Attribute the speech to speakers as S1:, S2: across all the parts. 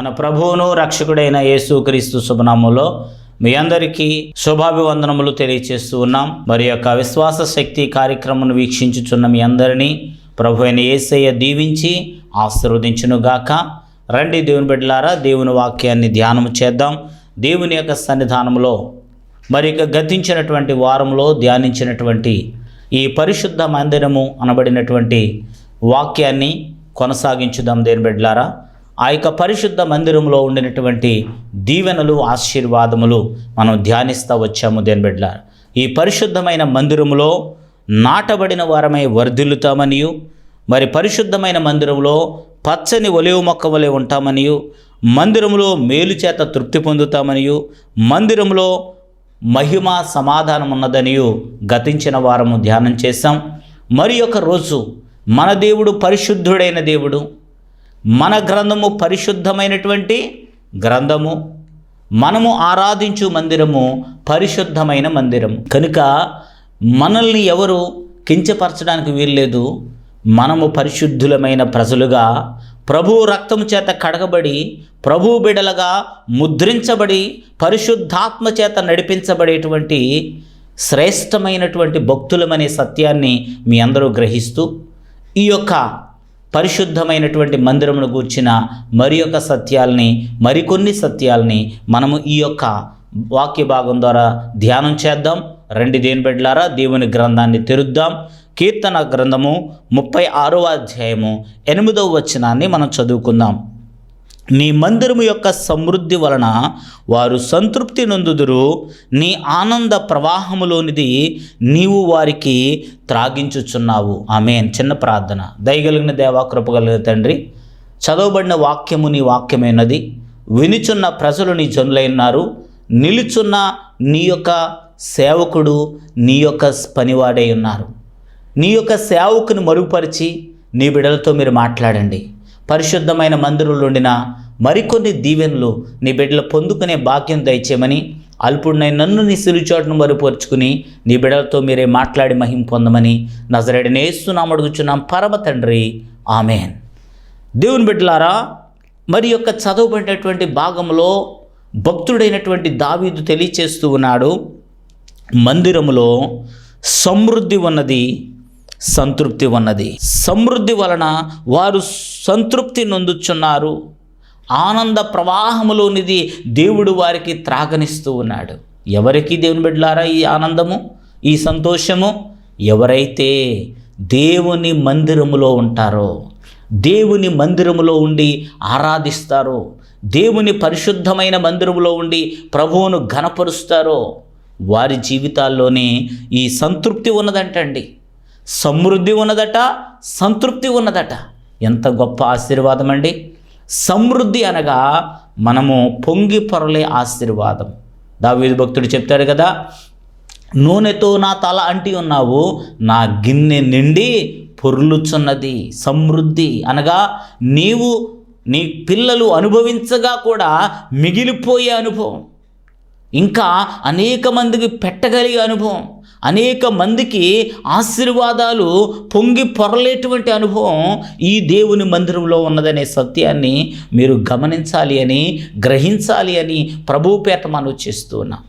S1: మన ప్రభువును రక్షకుడైన యేసుక్రీస్తు శుభనామములో మీ అందరికీ శుభాభివందనములు తెలియచేస్తూ ఉన్నాం. మరి యొక్క విశ్వాస శక్తి కార్యక్రమం వీక్షించుచున్న మీ అందరినీ ప్రభు అయిన యేసయ్య దీవించి ఆశీర్వదించునుగాక. రండి దేవుని బిడ్డలారా, దేవుని వాక్యాన్ని ధ్యానము చేద్దాం. దేవుని యొక్క సన్నిధానంలో మరి ఇక గతించినటువంటి వారంలో ధ్యానించినటువంటి ఈ పరిశుద్ధ మందిరము అనబడినటువంటి వాక్యాన్ని కొనసాగించుదాం. దేవుని బిడ్డలారా, ఆ యొక్క పరిశుద్ధ మందిరంలో ఉండినటువంటి దీవెనలు, ఆశీర్వాదములు మనం ధ్యానిస్తూ వచ్చాము. దేవుని బిడ్డలారా, ఈ పరిశుద్ధమైన మందిరములో నాటబడిన వారమై వర్ధిల్లుతామనియు, మరి పరిశుద్ధమైన మందిరంలో పచ్చని ఒలివ మొక్క వలె ఉంటామనియు, మందిరంలో మేలు చేత తృప్తి పొందుతామనియు, మందిరంలో మహిమ సమాధానం ఉన్నదనియు గతించిన వారము ధ్యానం చేశాం. మరి ఒక రోజు మన దేవుడు పరిశుద్ధుడైన దేవుడు, మన గ్రంథము పరిశుద్ధమైనటువంటి గ్రంథము, మనము ఆరాధించు మందిరము పరిశుద్ధమైన మందిరం కనుక మనల్ని ఎవరు కించపరచడానికి వీల్లేదు. మనము పరిశుద్ధులమైన ప్రజలుగా ప్రభు రక్తము చేత కడగబడి, ప్రభు బిడలగా ముద్రించబడి, పరిశుద్ధాత్మ చేత నడిపించబడేటువంటి శ్రేష్టమైనటువంటి భక్తులమనే సత్యాన్ని మీ అందరూ గ్రహిస్తూ ఈ యొక్క పరిశుద్ధమైనటువంటి మందిరమును గూర్చిన మరి యొక్క సత్యాల్ని, మరికొన్ని సత్యాల్ని మనము ఈ యొక్క వాక్య భాగం ద్వారా ధ్యానం చేద్దాం. రండి దేవుని బిడ్డలారా, దేవుని గ్రంథాన్ని తెరుద్దాం. కీర్తన గ్రంథము 36వ అధ్యాయము 8వ వచనాన్ని మనం చదువుకుందాం. నీ మందిరము యొక్క సమృద్ధి వలన వారు సంతృప్తి నొందుదురు, నీ ఆనంద ప్రవాహములోనిది నీవు వారికి త్రాగించుచున్నావు. ఆమేన్. చిన్న ప్రార్థన. దయగలిగిన దేవా, కృపగలిగిన తండ్రి, చదవబడిన వాక్యము నీ వాక్యమైనది, వినుచున్న ప్రజలు నీ జనులైనారు, నిలుచున్న నీ యొక్క సేవకుడు నీ యొక్క పనివాడై ఉన్నారు. నీ యొక్క సేవకుని మరుగుపరిచి నీ బిడ్డలతో మీరు మాట్లాడండి. పరిశుద్ధమైన మందిరంలో ఉండిన మరికొన్ని దీవెనలు నీ బిడ్డలు పొందుకునే భాగ్యం దయచేయమని, అల్పుడినైన నన్ను నీ సిరుచోటును మరుగుపరుచుకుని నీ బిడ్డలతో మీరే మాట్లాడి మహిమ పొందమని నజరేయుడైన యేసు నామమున అడుగుచున్నాం పరమ తండ్రి, ఆమేన్. దేవుని బిడ్డలారా, మరి యొక్క చదవబడినటువంటి భాగంలో భక్తుడైనటువంటి దావీదు తెలియచేస్తూ ఉన్నాడు, మందిరములో సమృద్ధి ఉన్నది, సంతృప్తి ఉన్నది. సమృద్ధి వలన వారు సంతృప్తి నొందుచున్నారు. ఆనంద ప్రవాహములోనిది దేవుడు వారికి త్రాగనిస్తూ ఉన్నాడు. ఎవరికి దేవుని బిడ్డలారా ఈ ఆనందము, ఈ సంతోషము? ఎవరైతే దేవుని మందిరములో ఉంటారో, దేవుని మందిరములో ఉండి ఆరాధిస్తారో, దేవుని పరిశుద్ధమైన మందిరములో ఉండి ప్రభువును ఘనపరుస్తారో వారి జీవితాల్లోనే ఈ సంతృప్తి ఉన్నదంటండి. సమృద్ధి ఉన్నదట, సంతృప్తి ఉన్నదట. ఎంత గొప్ప ఆశీర్వాదం అండి! సమృద్ధి అనగా మనము పొంగి పొరలే ఆశీర్వాదం. దావీదు భక్తుడు చెప్తాడు కదా, నూనెతో నా తల అంటి ఉన్నావు, నా గిన్నె నిండి పొర్లుచున్నది. సమృద్ధి అనగా నీవు నీ పిల్లలు అనుభవించగా కూడా మిగిలిపోయే అనుభవం, ఇంకా అనేక మందికి పెట్టగలిగే అనుభవం, అనేక మందికి ఆశీర్వాదాలు పొంగి పొరలేటువంటి అనుభవం ఈ దేవుని మందిరంలో ఉన్నదనే సత్యాన్ని మీరు గమనించాలి అని, గ్రహించాలి అని ప్రభువు పేట మనం చేస్తూ ఉన్నాం.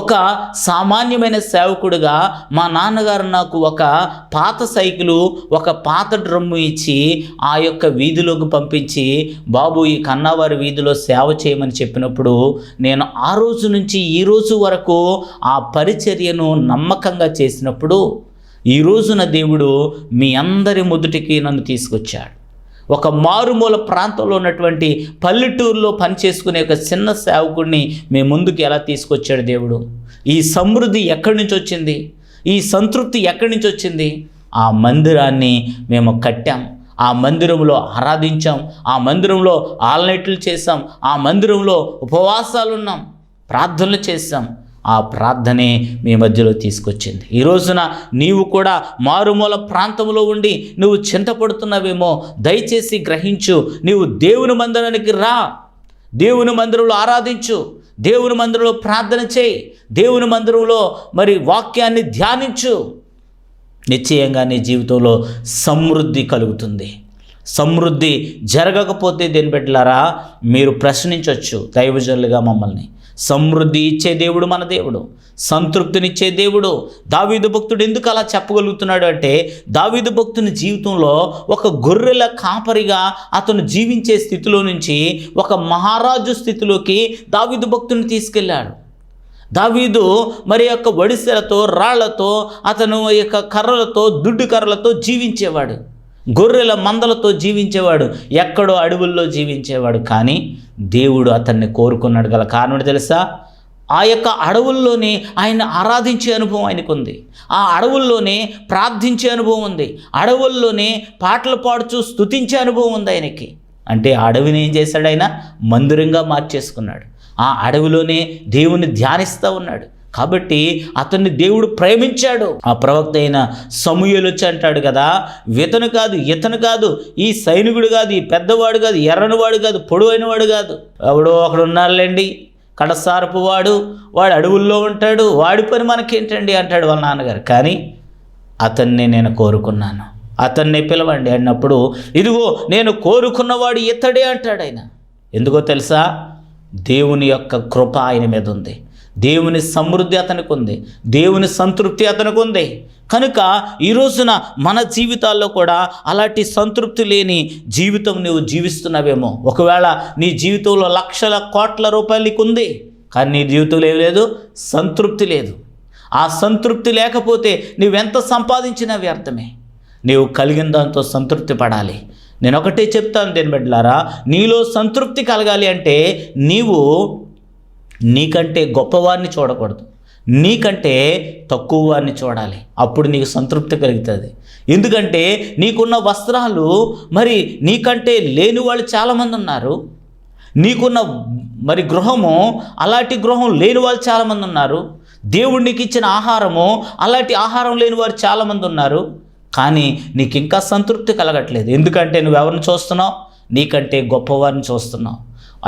S1: ఒక సామాన్యమైన సేవకుడిగా మా నాన్నగారు నాకు ఒక పాత సైకిలు, ఒక పాత డ్రమ్ము ఇచ్చి ఆ యొక్క వీధిలోకి పంపించి, బాబు ఈ కన్నావారి వీధిలో సేవ చేయమని చెప్పినప్పుడు నేను ఆ రోజు నుంచి ఈ రోజు వరకు ఆ పరిచర్యను నమ్మకంగా చేసినప్పుడు ఈ రోజున దేవుడు మీ అందరి మొదటికి నన్ను తీసుకొచ్చాడు. ఒక మారుమూల ప్రాంతంలో ఉన్నటువంటి పల్లెటూరులో పనిచేసుకునే ఒక చిన్న సేవకుడిని మేము ముందుకు ఎలా తీసుకొచ్చాడు దేవుడు. ఈ సమృద్ధి ఎక్కడి నుంచి వచ్చింది? ఈ సంతృప్తి ఎక్కడి నుంచి వచ్చింది? ఆ మందిరాన్ని మేము కట్టాం, ఆ మందిరంలో ఆరాధించాం, ఆ మందిరంలో ఆల్నైట్లు చేసాం, ఆ మందిరంలో ఉపవాసాలు ఉన్నాం, ప్రార్థనలు చేసాం. ఆ ప్రార్థనే మీ మధ్యలో తీసుకొచ్చింది. ఈ రోజున నీవు కూడా మారుమూల ప్రాంతంలో ఉండి నువ్వు చింతపడుతున్నావేమో, దయచేసి గ్రహించు. నీవు దేవుని మందిరానికి రా, దేవుని మందిరంలో ఆరాధించు, దేవుని మందిరంలో ప్రార్థన చేయి, దేవుని మందిరంలో మరి వాక్యాన్ని ధ్యానించు. నిశ్చయంగా నీ జీవితంలో సమృద్ధి కలుగుతుంది. సమృద్ధి జరగకపోతే దేని బిడ్డలారా మీరు ప్రశ్నించవచ్చు దైవజనులుగా మమ్మల్ని. సమృద్ధి ఇచ్చే దేవుడు మన దేవుడు, సంతృప్తినిచ్చే దేవుడు. దావీదు భక్తుడు ఎందుకు అలా చెప్పగలుగుతున్నాడు అంటే, దావీదు భక్తుని జీవితంలో ఒక గొర్రెల కాపరిగా అతను జీవించే స్థితిలో నుంచి ఒక మహారాజు స్థితిలోకి దావీదు భక్తుని తీసుకెళ్ళాడు. దావీదు మరి యొక్క వడిసెలతో, రాళ్లతో, అతను యొక్క కర్రలతో, దుడ్డు కర్రలతో జీవించేవాడు. గొర్రెల మందలతో జీవించేవాడు, ఎక్కడో అడవుల్లో జీవించేవాడు. కానీ దేవుడు అతన్ని కోరుకున్నాడు. గల కారణం తెలుసా? ఆ యొక్క అడవుల్లోనే ఆయన ఆరాధించే అనుభవం ఆయనకు ఉంది. ఆ అడవుల్లోనే ప్రార్థించే అనుభవం ఉంది. అడవుల్లోనే పాటలు పాడుచూ స్తుతించే అనుభవం ఉంది ఆయనకి. అంటే ఆ అడవిని ఏం చేశాడు? ఆయన మందిరంగా మార్చేసుకున్నాడు. ఆ అడవిలోనే దేవుని ధ్యానిస్తూ ఉన్నాడు. కాబట్టి అతన్ని దేవుడు ప్రేమించాడు. ఆ ప్రవక్త అయిన సమూయేలు వచ్చి అంటాడు కదా, ఇతను కాదు, ఇతను కాదు, ఈ సైనికుడు కాదు, ఈ పెద్దవాడు కాదు, ఎర్రనివాడు కాదు, పొడవైన వాడు కాదు, ఎవడో ఒకడు ఉన్నారులేండి, కడసారపు వాడు అడవుల్లో ఉంటాడు, వాడి పని మనకేంటండి అంటాడు వాళ్ళ నాన్నగారు. కానీ అతన్ని నేను కోరుకున్నాను, అతన్ని పిలవండి అన్నప్పుడు, ఇదిగో నేను కోరుకున్నవాడు ఇతడే అంటాడు ఆయన. ఎందుకో తెలుసా? దేవుని యొక్క కృప ఆయన మీద ఉంది, దేవుని సమృద్ధి అతనికి ఉంది, దేవుని సంతృప్తి అతనికి ఉంది. కనుక ఈ రోజున మన జీవితాల్లో కూడా అలాంటి సంతృప్తి లేని జీవితం నువ్వు జీవిస్తున్నావేమో. ఒకవేళ నీ జీవితంలో లక్షల కోట్ల రూపాయలు నీకు ఉంది, కానీ నీ జీవితంలో ఏం లేదు, సంతృప్తి లేదు. ఆ సంతృప్తి లేకపోతే నువ్వెంత సంపాదించినా వ్యర్థమే. నీవు కలిగిన దాంతో సంతృప్తి పడాలి. నేను ఒకటే చెప్తాను దేని బిడ్డలారా, నీలో సంతృప్తి కలగాలి అంటే నీవు నీకంటే గొప్పవారిని చూడకూడదు, నీకంటే తక్కువ వారిని చూడాలి. అప్పుడు నీకు సంతృప్తి కలుగుతుంది. ఎందుకంటే నీకున్న వస్త్రాలు మరి నీకంటే లేని వాళ్ళు చాలామంది ఉన్నారు. నీకున్న మరి గృహము, అలాంటి గృహం లేని వాళ్ళు చాలామంది ఉన్నారు. దేవుడు నీకు ఇచ్చిన ఆహారము, అలాంటి ఆహారం లేని వారు చాలామంది ఉన్నారు. కానీ నీకు ఇంకా సంతృప్తి కలగట్లేదు. ఎందుకంటే నువ్వెవరిని చూస్తున్నావు? నీకంటే గొప్పవారిని చూస్తున్నావు.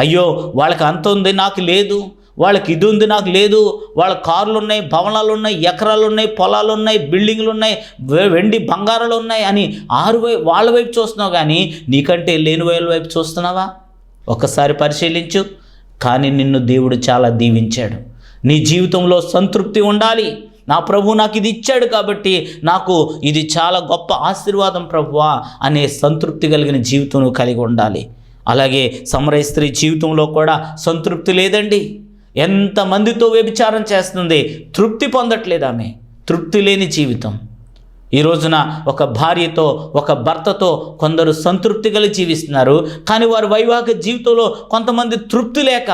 S1: అయ్యో వాళ్ళకి అంత ఉంది, నాకు లేదు, వాళ్ళకి ఇది ఉంది, నాకు లేదు, వాళ్ళ కార్లు ఉన్నాయి, భవనాలు ఉన్నాయి, ఎకరాలు ఉన్నాయి, పొలాలు ఉన్నాయి, బిల్డింగ్లు ఉన్నాయి, వెండి బంగారాలు ఉన్నాయి అని వాళ్ళ వైపు చూస్తున్నావు. కానీ నీకంటే లేని వాళ్ళ వైపు చూస్తున్నావా? ఒక్కసారి పరిశీలించు. కానీ నిన్ను దేవుడు చాలా దీవించాడు. నీ జీవితంలో సంతృప్తి ఉండాలి. నా ప్రభు నాకు ఇది ఇచ్చాడు కాబట్టి నాకు ఇది చాలా గొప్ప ఆశీర్వాదం ప్రభువా అనే సంతృప్తి కలిగిన జీవితం కలిగి ఉండాలి. అలాగే సమరయ స్త్రీ జీవితంలో కూడా సంతృప్తి లేదండి. ఎంతమందితో వ్యభిచారం చేస్తుంది, తృప్తి పొందట్లేదు ఆమె. తృప్తి లేని జీవితం. ఈ రోజున ఒక భార్యతో, ఒక భర్తతో కొందరు సంతృప్తి కలిగి జీవిస్తున్నారు. కానీ వారి వైవాహిక జీవితంలో కొంతమంది తృప్తి లేక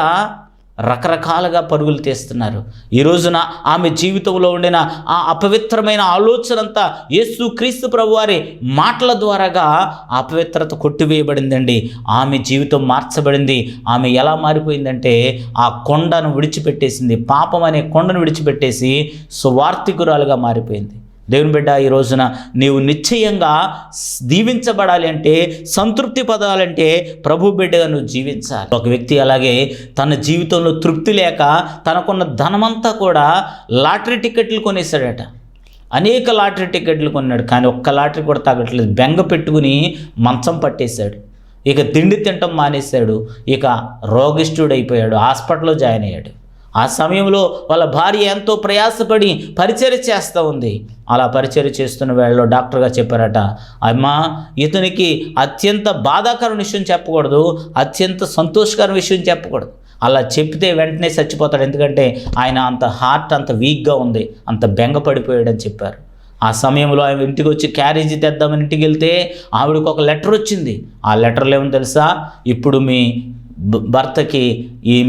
S1: రకరకాలుగా పరుగులు తీస్తున్నారు. ఈ రోజున ఆమె జీవితంలో ఉండిన ఆ అపవిత్రమైన ఆలోచన అంతా యేసుక్రీస్తు ప్రభువారి మాటల ద్వారాగా అపవిత్రత కొట్టివేయబడిందండి. ఆమె జీవితం మార్చబడింది. ఆమె ఎలా మారిపోయిందంటే ఆ కొండను విడిచిపెట్టేసింది, పాపం అనే కొండను విడిచిపెట్టేసి సువార్థికురాలుగా మారిపోయింది. దేవుని బిడ్డ, ఈ రోజున నీవు నిశ్చయంగా దీవించబడాలి అంటే, సంతృప్తి పడాలంటే ప్రభు బిడ్డగా నువ్వు జీవించాలి. ఒక వ్యక్తి అలాగే తన జీవితంలో తృప్తి లేక తనకున్న ధనమంతా కూడా లాటరీ టికెట్లు కొనేసాడట. అనేక లాటరీ టికెట్లు కొన్నాడు, కానీ ఒక్క లాటరీ కూడా తగ్గట్లేదు. బెంగ పెట్టుకుని మంచం పట్టేశాడు. ఇక తిండి తినటం మానేశాడు. ఇక రోగిష్ఠుడైపోయాడు. హాస్పిటల్లో జాయిన్ అయ్యాడు. ఆ సమయంలో వాళ్ళ భార్య ఎంతో ప్రయాసపడి పరిచర్య చేస్తూ ఉంది. అలా పరిచర్య చేస్తున్న వేళలో డాక్టర్గా చెప్పారట, అమ్మా ఇతనికి అత్యంత బాధాకర విషయం చెప్పకూడదు, అత్యంత సంతోషకర విషయం చెప్పకూడదు. అలా చెప్తే వెంటనే చచ్చిపోతాడు. ఎందుకంటే ఆయన అంత హార్ట్ అంత వీక్గా ఉంది, అంత బెంగ పడిపోయాడని చెప్పారు. ఆ సమయంలో ఆయన ఇంటికి వచ్చి క్యారేజీ తెద్దామని ఇంటికి వెళ్తే ఆవిడకు ఒక లెటర్ వచ్చింది. ఆ లెటర్లో ఏమో తెలుసా, ఇప్పుడు మీ భర్తకి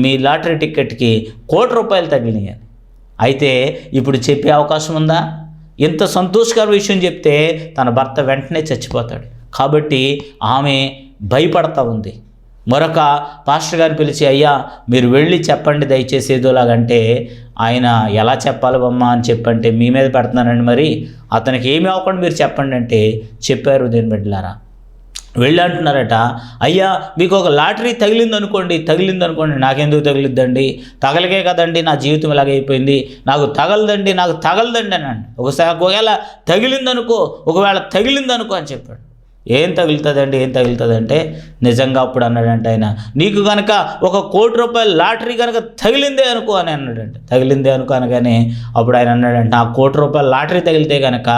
S1: మీ లాటరీ టికెట్కి ₹1,00,00,000 తగిలినాయి. అయితే ఇప్పుడు చెప్పే అవకాశం ఉందా? ఎంత సంతోషకర విషయం చెప్తే తన భర్త వెంటనే చచ్చిపోతాడు. కాబట్టి ఆమె భయపడతా ఉంది. మరొక పాస్టర్ గారిని పిలిచి, అయ్యా మీరు వెళ్ళి చెప్పండి దయచేసి ఏదోలాగంటే, ఆయన ఎలా చెప్పాలి అమ్మా అని చెప్పంటే, మీ మీద పెడుతున్నానండి, మరి అతనికి ఏమి అవ్వకుండా మీరు చెప్పండి అంటే చెప్పారు. దేని బిడ్డలారా, వెళ్ళి అంటున్నారట, అయ్యా మీకు ఒక లాటరీ తగిలిందనుకోండి, నాకెందుకు తగిలిద్దండి, తగలకే కదండి నా జీవితం ఇలాగైపోయింది, నాకు తగలదండి అని ఒకసారి ఒకవేళ తగిలిందనుకో అని చెప్పాడు. ఏం తగులుతుందండి, ఏం తగులుతుందంటే నిజంగా అప్పుడు అన్నాడంటే ఆయన, నీకు కనుక ₹1,00,00,000 లాటరీ కనుక తగిలిందే అనుకో అని అన్నాడంటే. తగిలిందే అనుకో అనగానే అప్పుడు ఆయన అన్నాడంటే, ఆ ₹1,00,00,000 లాటరీ తగిలితే కనుక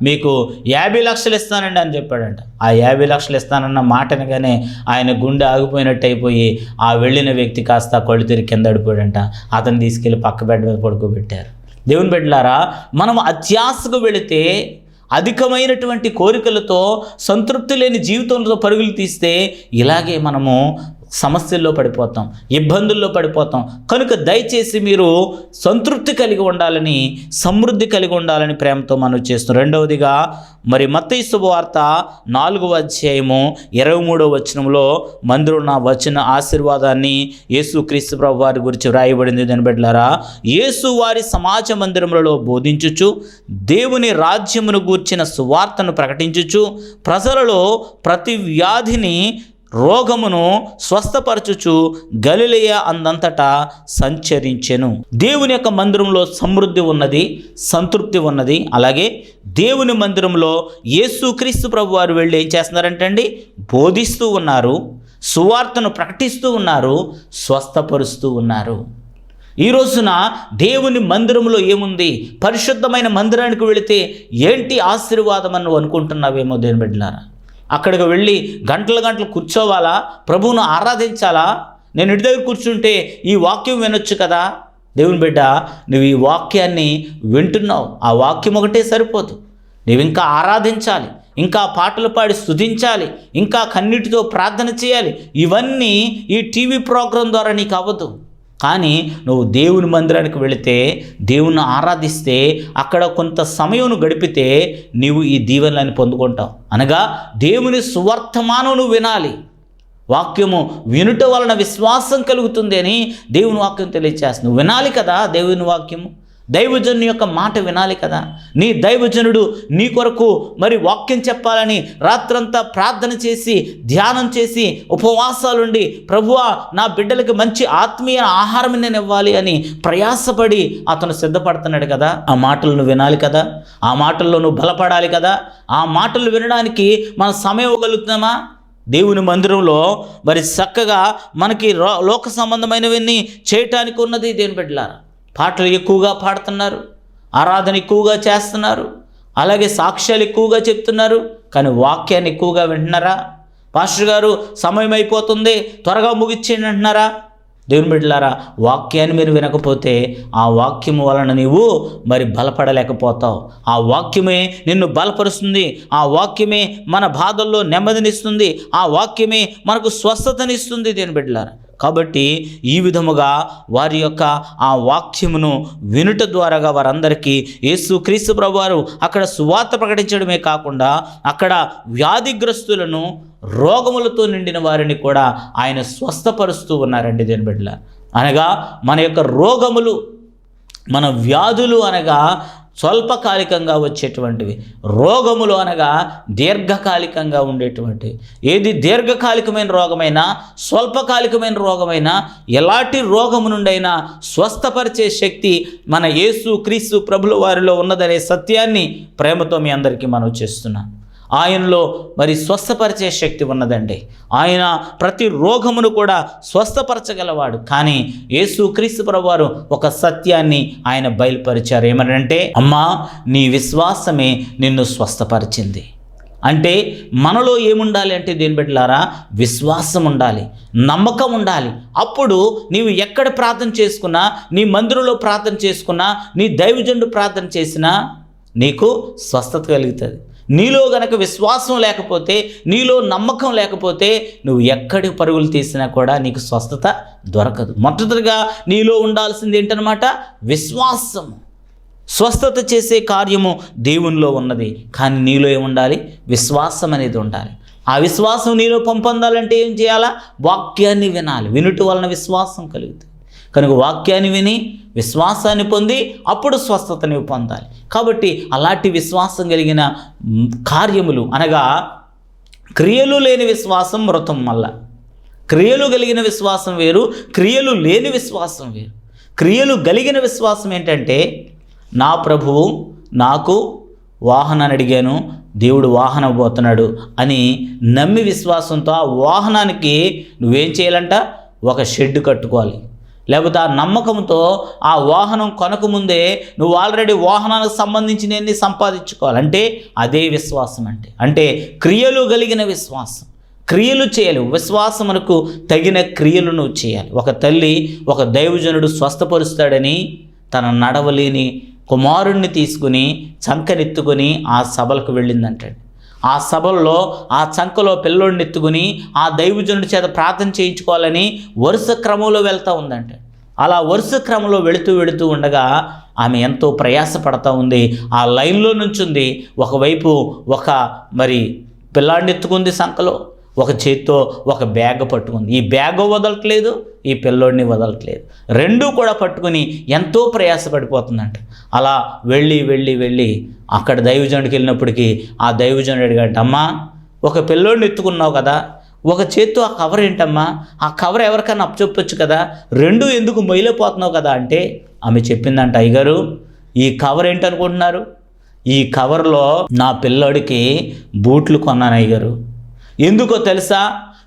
S1: మీకు 50 లక్షలు ఇస్తానండి అని చెప్పాడంట. ఆ 50 లక్షలు ఇస్తానన్న మాట అనగానే ఆయన గుండె ఆగిపోయినట్టు అయిపోయి ఆ వెళ్ళిన వ్యక్తి కాస్త కళ్ళు తిరిగి కింద పడిపోయాడంట. అతను తీసుకెళ్ళి పక్క బెడ్ మీద పడుకోబెట్టారు. దేవుని బిడ్డలారా, మనం అత్యాశకు వెళితే, అధికమైనటువంటి కోరికలతో సంతృప్తి లేని జీవితంలో పరుగులు తీస్తే ఇలాగే మనము సమస్యల్లో పడిపోతాం, ఇబ్బందుల్లో పడిపోతాం. కనుక దయచేసి మీరు సంతృప్తి కలిగి ఉండాలని, సమృద్ధి కలిగి ఉండాలని ప్రేమతో మనం చేస్తున్నాం. రెండవదిగా మరి మత్తయి శుభవార్త 4వ అధ్యాయము 23వ వచనంలో మందిరున్న వచ్చిన ఆశీర్వాదాన్ని యేసుక్రీస్తు ప్రభు వారి గురించి వ్రాయబడింది. దాని బిడ్డలారా, యేసు వారి సమాజ మందిరములలో బోధించుచు, దేవుని రాజ్యమును గూర్చిన సువార్తను ప్రకటించుచు, ప్రజలలో ప్రతి వ్యాధిని రోగమును స్వస్థపరచుచు గలిలయ అందంతటా సంచరించెను. దేవుని యొక్క మందిరంలో సమృద్ధి ఉన్నది, సంతృప్తి ఉన్నది. అలాగే దేవుని మందిరంలో యేసుక్రీస్తు ప్రభు వారు వెళ్ళి ఏం చేస్తున్నారంటే అండి, బోధిస్తూ ఉన్నారు, సువార్తను ప్రకటిస్తూ ఉన్నారు, స్వస్థపరుస్తూ ఉన్నారు. ఈ రోజున దేవుని మందిరంలో ఏముంది? పరిశుద్ధమైన మందిరానికి వెళితే ఏంటి ఆశీర్వాదం అని అనుకుంటున్నావేమో దేవుని బిడ్డలారా. అక్కడికి వెళ్ళి గంటలు గంటలు కూర్చోవాలా? ప్రభువును ఆరాధించాలా? నేను ఇంటి దగ్గర కూర్చుంటే ఈ వాక్యం వినొచ్చు కదా. దేవుని బిడ్డ, నువ్వు ఈ వాక్యాన్ని వింటున్నావు, ఆ వాక్యం ఒకటే సరిపోదు. నువ్వు ఇంకా ఆరాధించాలి, ఇంకా పాటలు పాడి స్తుతించాలి, ఇంకా కన్నీటితో ప్రార్థన చేయాలి. ఇవన్నీ ఈ టీవీ ప్రోగ్రాం ద్వారా నీకు అవ్వదు. కానీ నువ్వు దేవుని మందిరానికి వెళితే, దేవుని ఆరాధిస్తే, అక్కడ కొంత సమయం గడిపితే నీవు ఈ దీవెనలను పొందుకుంటావు. అనగా దేవుని సువర్తమానం నువ్వు వినాలి. వాక్యము వినుట వలన విశ్వాసం కలుగుతుంది అని దేవుని వాక్యం తెలియజేస్తుంది. నువ్వు వినాలి కదా దేవుని వాక్యము. దైవజనుని యొక్క మాట వినాలి కదా. నీ దైవజనుడు నీ కొరకు మరి వాక్యం చెప్పాలని రాత్రంతా ప్రార్థన చేసి, ధ్యానం చేసి, ఉపవాసాలుండి, ప్రభువా నా బిడ్డలకి మంచి ఆత్మీయ ఆహారం నేను ఇవ్వాలి అని ప్రయాసపడి అతను సిద్ధపడుతున్నాడు కదా. ఆ మాటలను వినాలి కదా, ఆ మాటల్లో నువ్వు బలపడాలి కదా. ఆ మాటలు వినడానికి మనం సమయం ఇవ్వగలుగుతున్నామా? దేవుని మందిరంలో మరి చక్కగా మనకి లోక సంబంధమైనవన్నీ చేయటానికి ఉన్నది. దేవుని బిడ్డలారా, పాటలు ఎక్కువగా పాడుతున్నారు, ఆరాధన ఎక్కువగా చేస్తున్నారు, అలాగే సాక్ష్యాలు ఎక్కువగా చెప్తున్నారు, కానీ వాక్యాన్ని ఎక్కువగా వింటున్నారా? పాస్టర్ గారు సమయం అయిపోతుంది, త్వరగా ముగిచ్చేయండి అంటున్నారా? దేవుని బిడ్డలారా, వాక్యాన్ని మీరు వినకపోతే ఆ వాక్యము వలన నీవు మరి బలపడలేకపోతావు. ఆ వాక్యమే నిన్ను బలపరుస్తుంది. ఆ వాక్యమే మన బాధల్లో నెమ్మదినిస్తుంది. ఆ వాక్యమే మనకు స్వస్థతనిస్తుంది. దేవుని బిడ్డలారా, కాబట్టి ఈ విధముగా వారి యొక్క ఆ వాక్యమును వినుట ద్వారాగా వారందరికీ యేసుక్రీస్తు ప్రభువారు అక్కడ సువార్త ప్రకటించడమే కాకుండా అక్కడ వ్యాధిగ్రస్తులను, రోగములతో నిండిన వారిని కూడా ఆయన స్వస్థపరుస్తూ ఉన్నారండి. దేని బిడ్డల అనగా మన యొక్క రోగములు, మన వ్యాధులు అనగా స్వల్పకాలికంగా వచ్చేటువంటివి, రోగములు అనగా దీర్ఘకాలికంగా ఉండేటువంటివి. ఏది దీర్ఘకాలికమైన రోగమైనా, స్వల్పకాలికమైన రోగమైనా, ఎలాంటి రోగము నుండైనా స్వస్థపరిచే శక్తి మన యేసుక్రీస్తు ప్రభుల వారిలో ఉన్నదనే సత్యాన్ని ప్రేమతో మీ అందరికీ మనవి చేస్తున్నాను. ఆయనలో మరి స్వస్థపరిచే శక్తి ఉన్నదండి. ఆయన ప్రతి రోగమును కూడా స్వస్థపరచగలవాడు. కానీ యేసుక్రీస్తు ప్రభువారు ఒక సత్యాన్ని ఆయన బయలుపరిచారు. ఏమనంటే, అమ్మా నీ విశ్వాసమే నిన్ను స్వస్థపరిచింది. అంటే మనలో ఏముండాలి అంటే దేని బిడ్డలారా, విశ్వాసం ఉండాలి, నమ్మకం ఉండాలి. అప్పుడు నీవు ఎక్కడ ప్రార్థన చేసుకున్నా, నీ మందిరంలో ప్రార్థన చేసుకున్నా, నీ దైవజనుడు ప్రార్థన చేసినా నీకు స్వస్థత కలుగుతుంది. నీలో గనక విశ్వాసం లేకపోతే, నీలో నమ్మకం లేకపోతే నువ్వు ఎక్కడి పరుగులు తీసినా కూడా నీకు స్వస్థత దొరకదు. మొట్టమొదటిగా నీలో ఉండాల్సింది ఏంటనమాట, విశ్వాసం. స్వస్థత చేసే కార్యము దేవునిలో ఉన్నది, కానీ నీలో ఏముండాలి, విశ్వాసం అనేది ఉండాలి. ఆ విశ్వాసం నీలో పొందాలంటే ఏం చేయాలా, వాక్యాన్ని వినాలి. వినుట వలన విశ్వాసం కలుగుతుంది. కనుక వాక్యాన్ని విని విశ్వాసాన్ని పొంది అప్పుడు స్వస్థతని పొందాలి. కాబట్టి అలాంటి విశ్వాసం కలిగిన కార్యములు అనగా క్రియలు లేని విశ్వాసం మృతం. మళ్ళా క్రియలు కలిగిన విశ్వాసం వేరు, క్రియలు లేని విశ్వాసం వేరు. క్రియలు కలిగిన విశ్వాసం ఏంటంటే, నా ప్రభువు నాకు వాహనాన్ని అడిగాను, దేవుడు వాహనం ఇవ్వబోతున్నాడు అని నమ్మి విశ్వాసంతో ఆ వాహనానికి నువ్వేం చేయాలంట? ఒక షెడ్ కట్టుకోవాలి. లేకపోతే ఆ నమ్మకంతో ఆ వాహనం కొనకముందే నువ్వు ఆల్రెడీ వాహనానికి సంబంధించినవన్నీ సంపాదించుకోవాలి. అంటే అదే విశ్వాసం. అంటే క్రియలు కలిగిన విశ్వాసం. క్రియలు చేయాలి. విశ్వాసమునకు తగిన క్రియలు నువ్వు చేయాలి. ఒక తల్లి ఒక దైవజనుడు స్వస్థపరుస్తాడని తన నడవలేని కుమారుణ్ణి తీసుకుని చంకనెత్తుకొని ఆ సభలకు వెళ్ళిందంటండి. ఆ సభల్లో ఆ చంకలో పిల్లోడిని ఎత్తుకుని ఆ దైవజనుడి చేత ప్రార్థన చేయించుకోవాలని వరుస క్రమంలో వెళ్తూ ఉందంట. అలా వరుస క్రమంలో వెళుతూ ఉండగా ఆమె ఎంతో ప్రయాసపడతా ఉంది. ఆ లైన్లో నుంచుంది. ఒకవైపు ఒక పిల్లాడిని ఎత్తుకుంది సంకలో, ఒక చేత్తో ఒక బ్యాగ్ పట్టుకుంది. ఈ బ్యాగ్ వదలట్లేదు, ఈ పిల్లోడిని వదలట్లేదు. రెండూ కూడా పట్టుకుని ఎంతో ప్రయాసపడిపోతుందంట. అలా వెళ్ళి అక్కడ దైవజనుడికి వెళ్ళినప్పటికీ ఆ దైవజనుడు అడిగాడు, అమ్మా ఒక పిల్లోడిని ఎత్తుకున్నావు కదా, ఒక చేత్తో ఆ కవర్ ఏంటమ్మా, ఆ కవర్ ఎవరికైనా అప్పచెప్పొచ్చు కదా, రెండు ఎందుకు మొయ్యలేకపోతున్నావు కదా అంటే ఆమె చెప్పిందంట, అయ్యగారు ఈ కవర్ ఏంటనుకుంటున్నారు? ఈ కవర్లో నా పిల్లోడికి బూట్లు కొన్నాను అయ్యగారు. ఎందుకో తెలుసా?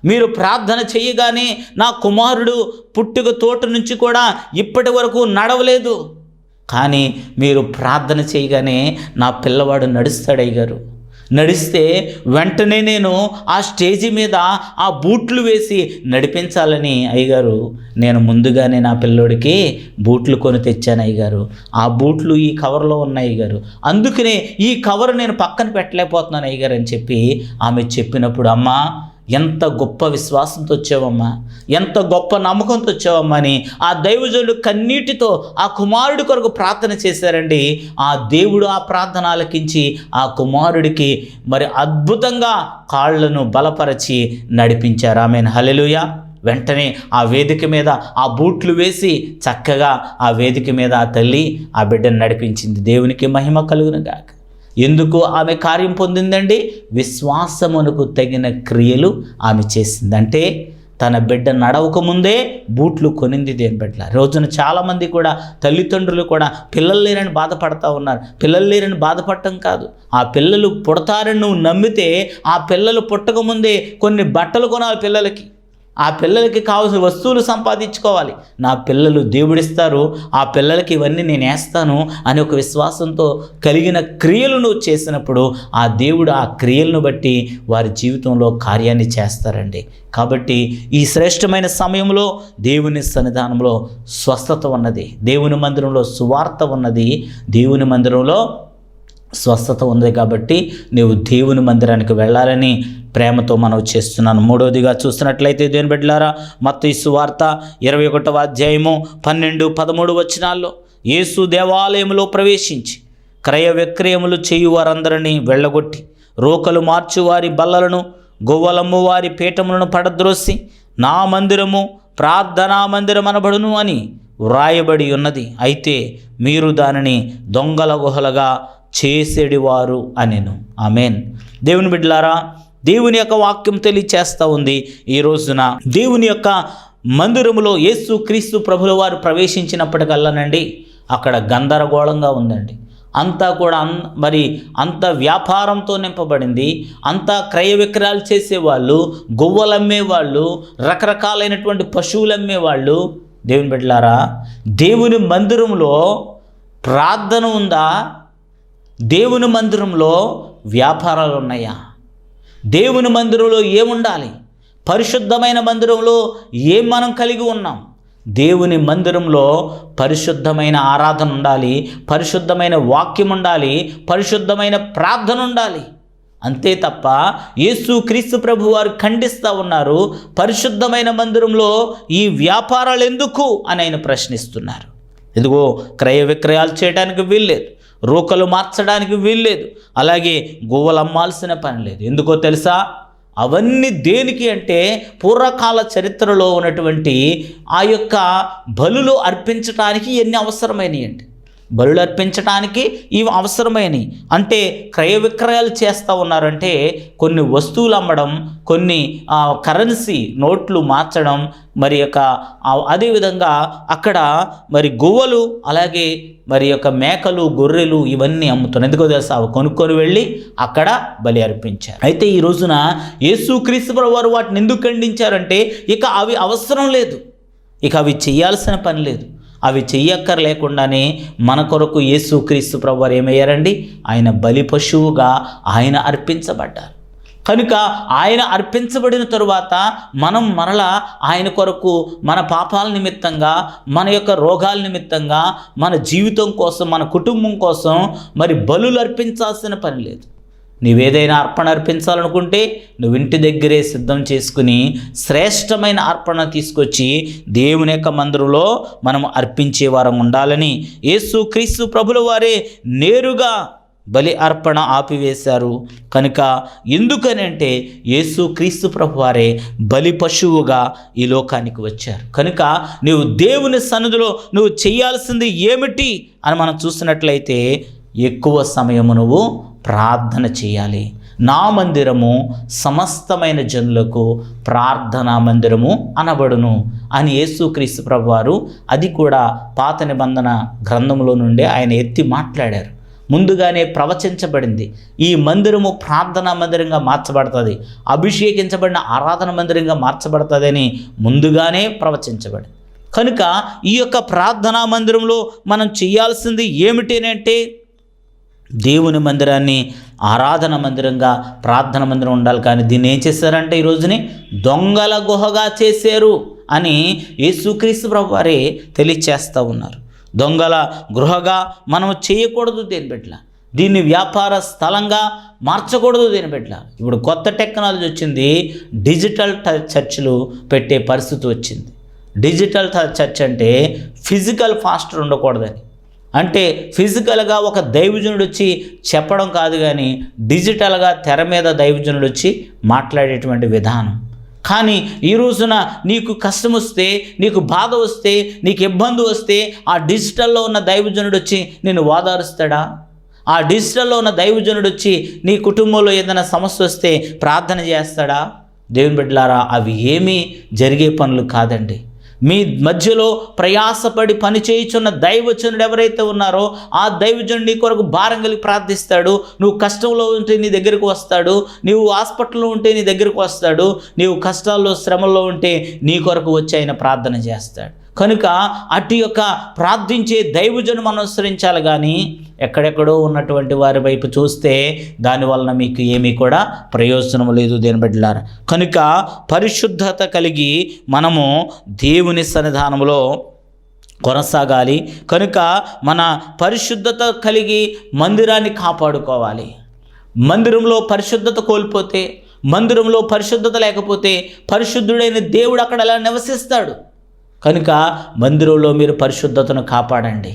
S1: మీరు ప్రార్థన చేయగానే నా కుమారుడు పుట్టుక తోట నుంచి కూడా ఇప్పటి వరకు నడవలేదు, కానీ మీరు ప్రార్థన చేయగానే నా పిల్లవాడు నడుస్తాడు అయ్యగారు. నడిస్తే వెంటనే నేను ఆ స్టేజి మీద ఆ బూట్లు వేసి నడిపించాలని అయ్యగారు నేను ముందుగానే నా పిల్లోడికి బూట్లు కొని తెచ్చాను అయ్యగారు. ఆ బూట్లు ఈ కవర్లో ఉన్నాయి అయ్యగారు, అందుకనే ఈ కవర్ నేను పక్కన పెట్టలేకపోతున్నాను అయ్యగారు అని చెప్పి ఆమె చెప్పినప్పుడు, అమ్మా ఎంత గొప్ప విశ్వాసంతో వచ్చావమ్మా, ఎంత గొప్ప నమ్మకంతో వచ్చావమ్మా అని ఆ దైవజనుడు కన్నీటితో ఆ కుమారుడి కొరకు ప్రార్థన చేశారండి. ఆ దేవుడు ఆ ప్రార్థన ఆలకించి ఆ కుమారుడికి అద్భుతంగా కాళ్ళను బలపరచి నడిపించారు. ఆమెన్, హల్లెలూయా. వెంటనే ఆ వేదిక మీద ఆ బూట్లు వేసి చక్కగా ఆ వేదిక మీద ఆ తల్లి ఆ బిడ్డను నడిపించింది. దేవునికి మహిమ కలుగును గాక. ఎందుకు ఆమె కార్యం పొందిందండి? విశ్వాసమునకు తగిన క్రియలు ఆమె చేసింది. అంటే తన బిడ్డ నడవక ముందే బూట్లు కొనింది దేని బిడ్డ. రోజున చాలామంది కూడా తల్లిదండ్రులు కూడా పిల్లలు లేరని బాధపడతా ఉన్నారు. పిల్లలు లేరని బాధపడటం కాదు, ఆ పిల్లలు పుడతారని నువ్వు నమ్మితే ఆ పిల్లలు పుట్టకముందే కొన్ని బట్టలు కొనాలి పిల్లలకి, ఆ పిల్లలకి కావాల్సిన వస్తువులు సంపాదించుకోవాలి. నా పిల్లలు దేవుడిస్తారు, ఆ పిల్లలకి ఇవన్నీ నేను వేస్తాను అని ఒక విశ్వాసంతో కలిగిన క్రియలు నువ్వు చేసినప్పుడు ఆ దేవుడు ఆ క్రియలను బట్టి వారి జీవితంలో కార్యాన్ని చేస్తారండి. కాబట్టి ఈ శ్రేష్టమైన సమయంలో దేవుని సన్నిధానంలో స్వస్థత ఉన్నది, దేవుని మందిరంలో సువార్త ఉన్నది, దేవుని మందిరంలో స్వస్థత ఉంది. కాబట్టి నీవు దేవుని మందిరానికి వెళ్ళాలని ప్రేమతో మనం చేస్తున్నాను. మూడవదిగా చూస్తున్నట్లయితే దేవుని బిడ్డలారా, మత్తయి సువార్త 21వ అధ్యాయము 12-13 వచనాల్లో యేసు దేవాలయంలో ప్రవేశించి క్రయ విక్రయములు చేయు వారందరినీ వెళ్ళగొట్టి రోకలు మార్చువారి బల్లలను గొవ్వలమ్ము వారి పీఠములను పడద్రోసి నా మందిరము ప్రార్థనా మందిరం అనబడును అని వ్రాయబడి ఉన్నది, అయితే మీరు దానిని దొంగల గుహలుగా చేసేడివారు అనెను. ఆమేన్. దేవుని బిడ్డలారా, దేవుని యొక్క వాక్యం తెలియచేస్తూ ఉంది. ఈ రోజున దేవుని యొక్క మందిరములో యేసు క్రీస్తు ప్రభుల వారు ప్రవేశించినప్పటికల్లానండి అక్కడ గందరగోళంగా ఉందండి. అంతా కూడా అంత వ్యాపారంతో నింపబడింది. అంతా క్రయ విక్రయాలు చేసేవాళ్ళు, గొవ్వలు అమ్మేవాళ్ళు, రకరకాలైనటువంటి పశువులు అమ్మేవాళ్ళు. దేవుని బిడ్డలారా, దేవుని మందిరంలో ప్రార్థన ఉందా? దేవుని మందిరంలో వ్యాపారాలు ఉన్నాయా? దేవుని మందిరంలో ఏముండాలి? పరిశుద్ధమైన మందిరంలో ఏం మనం కలిగి ఉన్నాం? దేవుని మందిరంలో పరిశుద్ధమైన ఆరాధన ఉండాలి, పరిశుద్ధమైన వాక్యం ఉండాలి, పరిశుద్ధమైన ప్రార్థన ఉండాలి. అంతే తప్ప యేసు క్రీస్తు ప్రభు వారు ఖండిస్తూ ఉన్నారు, పరిశుద్ధమైన మందిరంలో ఈ వ్యాపారాలు ఎందుకు అని ఆయన ప్రశ్నిస్తున్నారు. ఇదిగో క్రయ విక్రయాలు చేయడానికి వీల్లేదు, రోకలు మార్చడానికి వీల్లేదు, అలాగే గోవలు అమ్మాల్సిన పని లేదు. ఎందుకో తెలుసా? అవన్నీ దేనికి అంటే పూర్వకాల చరిత్రలో ఉన్నటువంటి ఆ యొక్క బలులు అర్పించడానికి ఎన్ని అవసరమైనవి అంటే బలులు అర్పించడానికి ఇవి అవసరమైనవి. అంటే క్రయ విక్రయాలు చేస్తూ ఉన్నారంటే కొన్ని వస్తువులు అమ్మడం, కొన్ని కరెన్సీ నోట్లు మార్చడం, మరి యొక్క అదేవిధంగా అక్కడ మరి గువ్వలు, అలాగే మరి యొక్క మేకలు, గొర్రెలు ఇవన్నీ అమ్ముతున్నారు. ఎందుకో తెలుసా? అవి కొనుక్కొని వెళ్ళి అక్కడ బలి అర్పించారు. అయితే ఈ రోజున యేసుక్రీస్తు ప్రభువు వారు వాటిని ఎందుకు ఖండించారంటే ఇక అవి అవసరం లేదు, ఇక అవి చేయాల్సిన పని లేదు. అవి చెయ్యక్కర్లేకుండానే మన కొరకు యేసుక్రీస్తు ప్రభువారు ఏమయ్యారండి? ఆయన బలి పశువుగా ఆయన అర్పించబడ్డారు. కనుక ఆయన అర్పించబడిన తరువాత మనం మరలా ఆయన కొరకు మన పాపాల నిమిత్తంగా, మన యొక్క రోగాల నిమిత్తంగా, మన జీవితం కోసం, మన కుటుంబం కోసం మరి బలులు అర్పించాల్సిన పని లేదు. నీవేదైనా అర్పణ అర్పించాలనుకుంటే నువ్వు ఇంటి దగ్గరే సిద్ధం చేసుకుని శ్రేష్టమైన అర్పణ తీసుకొచ్చి దేవుని యొక్క మందిరంలో మనం అర్పించే వారం ఉండాలని యేసుక్రీస్తు ప్రభుల వారే నేరుగా బలి అర్పణ ఆపివేశారు. కనుక ఎందుకనంటే యేసుక్రీస్తు ప్రభు వారే బలి పశువుగా ఈ లోకానికి వచ్చారు. కనుక నువ్వు దేవుని సన్నిధిలో నువ్వు చేయాల్సింది ఏమిటి అని మనం చూసినట్లయితే ఎక్కువ సమయము నువ్వు ప్రార్థన చేయాలి. నా మందిరము సమస్తమైన జనులకు ప్రార్థనా మందిరము అనబడును అని యేసుక్రీస్తు ప్రభువారు అది కూడా పాత నిబంధన గ్రంథంలో నుండి ఆయన ఎత్తి మాట్లాడారు. ముందుగానే ప్రవచించబడింది. ఈ మందిరము ప్రార్థనా మందిరంగా మార్చబడుతుంది, అభిషేకించబడిన ఆరాధన మందిరంగా మార్చబడుతుంది అని ముందుగానే ప్రవచించబడింది. కనుక ఈ యొక్క ప్రార్థనా మందిరంలో మనం చేయాల్సింది ఏమిటంటే దేవుని మందిరాన్ని ఆరాధన మందిరంగా, ప్రార్థన మందిరం ఉండాలి. కానీ దీన్ని ఏం చేశారంటే ఈ రోజుని దొంగల గుహగా చేశారు అని యేసుక్రీస్తు ప్రభువు వారే తెలియచేస్తూ ఉన్నారు. దొంగల గృహగా మనం చేయకూడదు దేని బిడ్డల. దీన్ని వ్యాపార స్థలంగా మార్చకూడదు దేని బిడ్డల. ఇప్పుడు కొత్త టెక్నాలజీ వచ్చింది, డిజిటల్ చర్చిలు పెట్టే పరిస్థితి వచ్చింది. డిజిటల్ చర్చ్ అంటే ఫిజికల్ ఫాస్టర్ ఉండకూడదని, అంటే ఫిజికల్గా ఒక దైవజనుడు వచ్చి చెప్పడం కాదు, కానీ డిజిటల్గా తెర మీద దైవజనుడు వచ్చి మాట్లాడేటువంటి విధానం. కానీ ఈ రోజున నీకు కష్టం వస్తే, నీకు బాధ వస్తే, నీకు ఇబ్బంది వస్తే ఆ డిజిటల్లో ఉన్న దైవజనుడు వచ్చి నిన్ను ఓదారుస్తాడా? ఆ డిజిటల్లో ఉన్న దైవజనుడు వచ్చి నీ కుటుంబంలో ఏదైనా సమస్య వస్తే ప్రార్థన చేస్తాడా? దేవుని బిడ్డలారా, అవి ఏమీ జరిగే పనులు కాదండి. మీ మధ్యలో ప్రయాసపడి పని చేయుచున్న దైవజనుడు ఎవరైతే ఉన్నారో ఆ దైవజనుడు నీ కొరకు భారం కలిగి ప్రార్థిస్తాడు. నువ్వు కష్టంలో ఉంటే నీ దగ్గరకు వస్తాడు, నీవు హాస్పిటల్లో ఉంటే నీ దగ్గరకు వస్తాడు, నీవు కష్టాల్లో శ్రమల్లో ఉంటే నీ కొరకు వచ్చి ఆయన ప్రార్థన చేస్తాడు. కనుక అటు యొక్క ప్రార్థించే దైవజను మనం అనుసరించాలి. కానీ ఎక్కడెక్కడో ఉన్నటువంటి వారి వైపు చూస్తే దానివలన మీకు ఏమీ కూడా ప్రయోజనం లేదు దేని బిడ్డలారా. కనుక పరిశుద్ధత కలిగి మనము దేవుని సన్నిధానంలో కొనసాగాలి. కనుక మన పరిశుద్ధత కలిగి మందిరాన్ని కాపాడుకోవాలి. మందిరంలో పరిశుద్ధత కోల్పోతే, మందిరంలో పరిశుద్ధత లేకపోతే పరిశుద్ధుడైన దేవుడు అక్కడ ఎలా నివసిస్తాడు? కనుక మందిరంలో మీరు పరిశుద్ధతను కాపాడండి,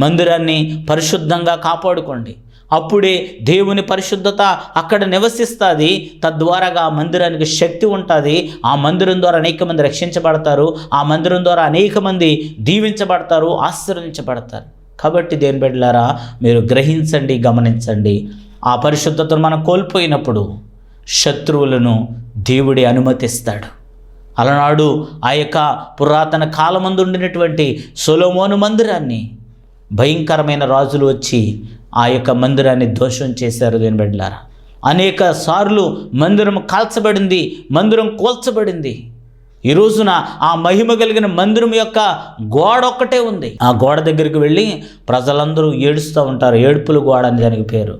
S1: మందిరాన్ని పరిశుద్ధంగా కాపాడుకోండి. అప్పుడే దేవుని పరిశుద్ధత అక్కడ నివసిస్తుంది. తద్వారాగా మందిరానికి శక్తి ఉంటుంది. ఆ మందిరం ద్వారా అనేక మంది రక్షించబడతారు, ఆ మందిరం ద్వారా అనేక మంది దీవించబడతారు, ఆశీర్వదించబడతారు. కాబట్టి దేవుని బిడ్డలారా, మీరు గ్రహించండి, గమనించండి. ఆ పరిశుద్ధతను మనం కోల్పోయినప్పుడు శత్రువులను దేవుడే అనుమతిస్తాడు. అలనాడు ఆ యొక్క పురాతన కాలమందు ఉండినటువంటి సొలొమోను మందిరాన్ని భయంకరమైన రాజులు వచ్చి ఆ యొక్క మందిరాన్ని ధ్వంసం చేశారు. దేని బిడ్డలారా, అనేక సార్లు మందిరం కాల్చబడింది, మందిరం కూల్చబడింది. ఈ రోజున ఆ మహిమ కలిగిన మందిరం యొక్క గోడ ఒక్కటే ఉంది. ఆ గోడ దగ్గరికి వెళ్ళి ప్రజలందరూ ఏడుస్తూ ఉంటారు. ఏడుపుల గోడ అని దానికి పేరు.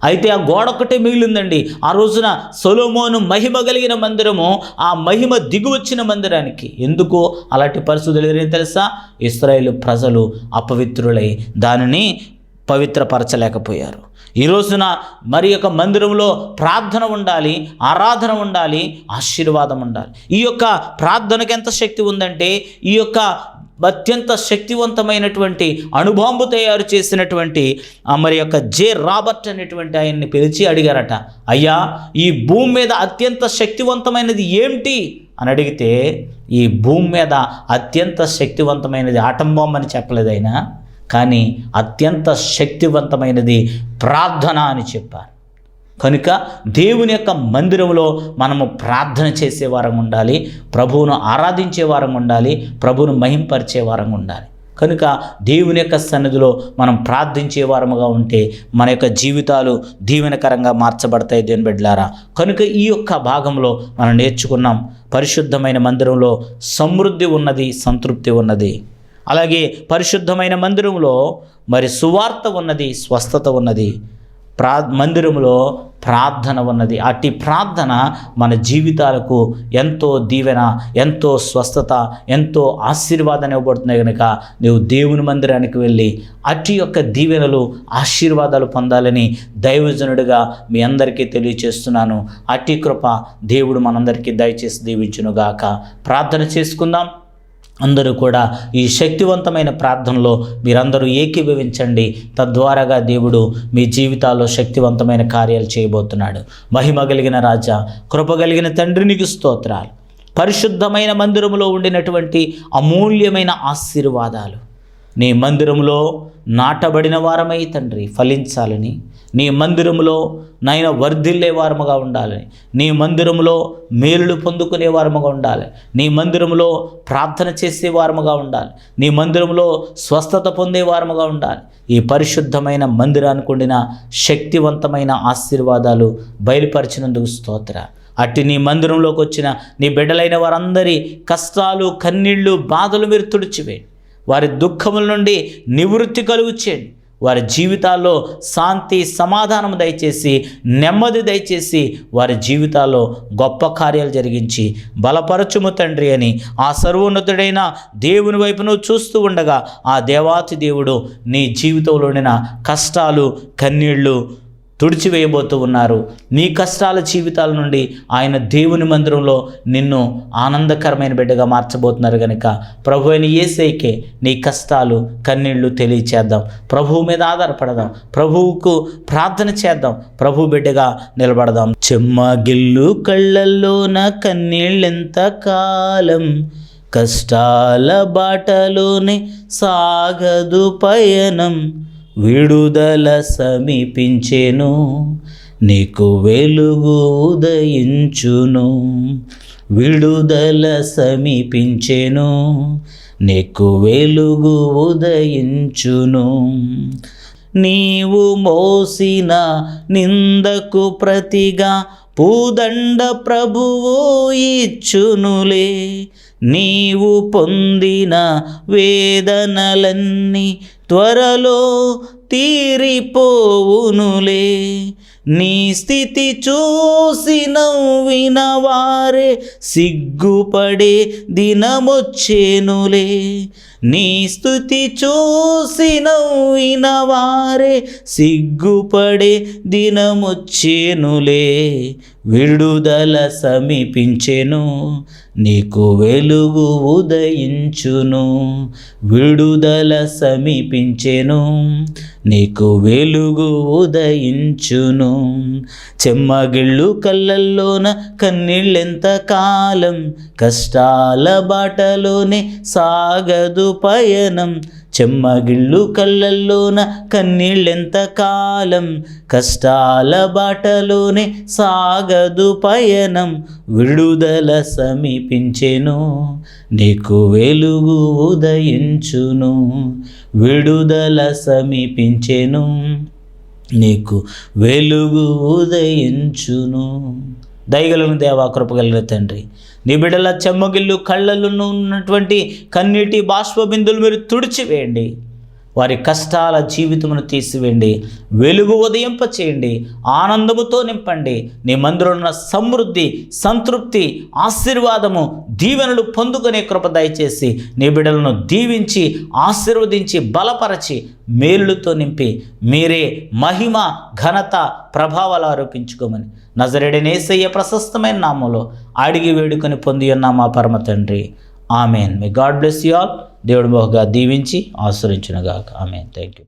S1: అయితే ఆ గోడ ఒక్కటే మిగిలిందండి. ఆ రోజున సొలొమోను మహిమ కలిగిన మందిరము, ఆ మహిమ దిగువచ్చిన మందిరానికి ఎందుకు అలాంటి పరిస్థితులు ఎదురైంది తెలుసా? ఇశ్రాయేలు ప్రజలు అపవిత్రులై దానిని పవిత్రపరచలేకపోయారు. ఈ రోజున మరి యొక్క మందిరంలో ప్రార్థన ఉండాలి, ఆరాధన ఉండాలి, ఆశీర్వాదం ఉండాలి. ఈ యొక్క ప్రార్థనకి ఎంత శక్తి ఉందంటే, ఈ యొక్క అత్యంత శక్తివంతమైనటువంటి అణుబాంబు తయారు చేసినటువంటి మరి యొక్క జే రాబర్ట్ అనేటువంటి ఆయన్ని పిలిచి అడిగారట, అయ్యా ఈ భూమి మీద అత్యంత శక్తివంతమైనది ఏమిటి అని అడిగితే, ఈ భూమి మీద అత్యంత శక్తివంతమైనది ఆటం బాంబు అని చెప్పలేదు ఆయన, కానీ అత్యంత శక్తివంతమైనది ప్రార్థన అని చెప్పారు. కనుక దేవుని యొక్క మందిరంలో మనము ప్రార్థన చేసే వారంగా ఉండాలి, ప్రభువును ఆరాధించే వారంగా ఉండాలి, ప్రభువును మహింపరిచే వారంగా ఉండాలి. కనుక దేవుని యొక్క సన్నిధిలో మనం ప్రార్థించే వారముగా ఉంటే మన యొక్క జీవితాలు దీవెనకరంగా మార్చబడతాయి దేవుని బిడ్డలారా. కనుక ఈ యొక్క భాగంలో మనం నేర్చుకున్నాం, పరిశుద్ధమైన మందిరంలో సమృద్ధి ఉన్నది, సంతృప్తి ఉన్నది. అలాగే పరిశుద్ధమైన మందిరంలో మరి సువార్త ఉన్నది, స్వస్థత ఉన్నది. మందిరంలో ప్రార్థన ఉన్నది. అట్టి ప్రార్థన మన జీవితాలకు ఎంతో దీవెన, ఎంతో స్వస్థత, ఎంతో ఆశీర్వాదం ఇవ్వబడుతుంది. కనుక నువ్వు దేవుని మందిరానికి వెళ్ళి అట్టి యొక్క దీవెనలు, ఆశీర్వాదాలు పొందాలని దైవజనుడిగా మీ అందరికీ తెలియచేస్తున్నాను. అట్టి కృప దేవుడు మనందరికీ దయచేసి దీవించునుగాక. ప్రార్థన చేసుకుందాం. అందరూ కూడా ఈ శక్తివంతమైన ప్రార్థనలో మీరందరూ ఏకీభవించండి. తద్వారాగా దేవుడు మీ జీవితాల్లో శక్తివంతమైన కార్యాలు చేయబోతున్నాడు. మహిమ కలిగిన రాజా, కృప కలిగిన తండ్రి, నీకు స్తోత్రాలు. పరిశుద్ధమైన మందిరంలో ఉండినటువంటి అమూల్యమైన ఆశీర్వాదాలు నీ మందిరంలో నాటబడిన వారమై తండ్రి ఫలించాలని, నీ మందిరంలో నాయన వర్ధిల్లే వారముగా ఉండాలని, నీ మందిరంలో మేలులు పొందుకునే వారముగా ఉండాలి, నీ మందిరంలో ప్రార్థన చేసే వారముగా ఉండాలి, నీ మందిరంలో స్వస్థత పొందే వారముగా ఉండాలి. ఈ పరిశుద్ధమైన మందిరానికి ఉండిన శక్తివంతమైన ఆశీర్వాదాలు బయలుపరిచినందుకు స్తోత్ర. అట్టి నీ మందిరంలోకి వచ్చిన నీ బిడ్డలైన వారందరి కష్టాలు, కన్నీళ్లు, బాధలు మీరు తుడిచివేయండి. వారి దుఃఖముల నుండి నివృత్తి కలుగు చేయండి. వారి జీవితాల్లో శాంతి, సమాధానం దయచేసి, నెమ్మది దయచేసి, వారి జీవితాల్లో గొప్ప కార్యాలు జరిగించి బలపరచుము తండ్రి అని ఆ సర్వోన్నతుడైన దేవుని వైపును చూస్తూ ఉండగా ఆ దేవాతి దేవుడు నీ జీవితంలోని కష్టాలు, కన్నీళ్లు తుడిచివేయబోతూ ఉన్నారు. నీ కష్టాల జీవితాల నుండి ఆయన దేవుని మందిరంలో నిన్ను ఆనందకరమైన బిడ్డగా మార్చబోతున్నారు. కనుక ప్రభు అయిన యేసయ్యకే నీ కష్టాలు, కన్నీళ్లు తెలియచేద్దాం. ప్రభువు మీద ఆధారపడదాం, ప్రభువుకు ప్రార్థన చేద్దాం, ప్రభు బిడ్డగా నిలబడదాం. చెమ్మగిల్లు కళ్ళల్లోన కన్నీళ్ళెంత కాలం, కష్టాల బాటలోనే సాగదు పయనం, విడుదల సమీపించెను, నీకు వెలుగు ఉదయించును. విడుదల సమీపించెను, నీకు వెలుగు ఉదయించును. నీవు మోసిన నిందకు ప్రతిగా పూదండ ప్రభువు ఇచ్చునులే, నీవు పొందిన వేదనలన్నీ త్వరలో తీరిపోవునులే. నీ స్థితి చూసి నవ్విన వారే సిగ్గుపడే దినమొచ్చేనులే. నీ స్థుతి చూసి నవ్విన వారే సిగ్గుపడే దినమొచ్చేనులే. విడుదల సమీపించెను, నీకు వెలుగు ఉదయించును. విడుదల సమీపించెను, నీకు వెలుగు ఉదయించును. చెమ్మగిళ్ళు కళ్ళల్లోన కన్నీళ్ళెంత కాలం, కష్టాల బాటలోనే సాగదు పయనం. చెమ్మగిళ్ళు కళ్ళల్లోన కన్నీళ్ళెంత కాలం, కష్టాల బాటలోనే సాగదు పయనం. విడుదల సమీపించెను, నీకు వెలుగు ఉదయించును. విడుదల సమీపించెను, నీకు వెలుగు ఉదయించును. దయగలను దేవా, కృపగలిగిన తండ్రి, నీ బిడ్డల చెమ్మగిల్లు కళ్ళల్లో ఉన్నటువంటి కన్నీటి బాష్పబిందులు మీరు తుడిచివేయండి. వారి కష్టాల జీవితమును తీసివేయండి, వెలుగు ఉదయింపచేయండి, ఆనందముతో నింపండి. నీ మందిరంలో ఉన్న సమృద్ధి, సంతృప్తి, ఆశీర్వాదము, దీవెనలు పొందుకునే కృప దయచేసి నీ బిడ్డలను దీవించి, ఆశీర్వదించి, బలపరచి, మేలులతో నింపి మీరే మహిమ, ఘనత, ప్రభావాలు ఆరోపించుకోమని నజరేయుడైన యేసయ్య ప్రశస్తమైన నామములో అడిగి వేడుకొని పొంది ఉన్నాం మా పరమ తండ్రి. Amen. May God bless you all. దేవుడు బహుగా దీవించి ఆశీర్వదించునుగాక. ఆమెన్. Thank you.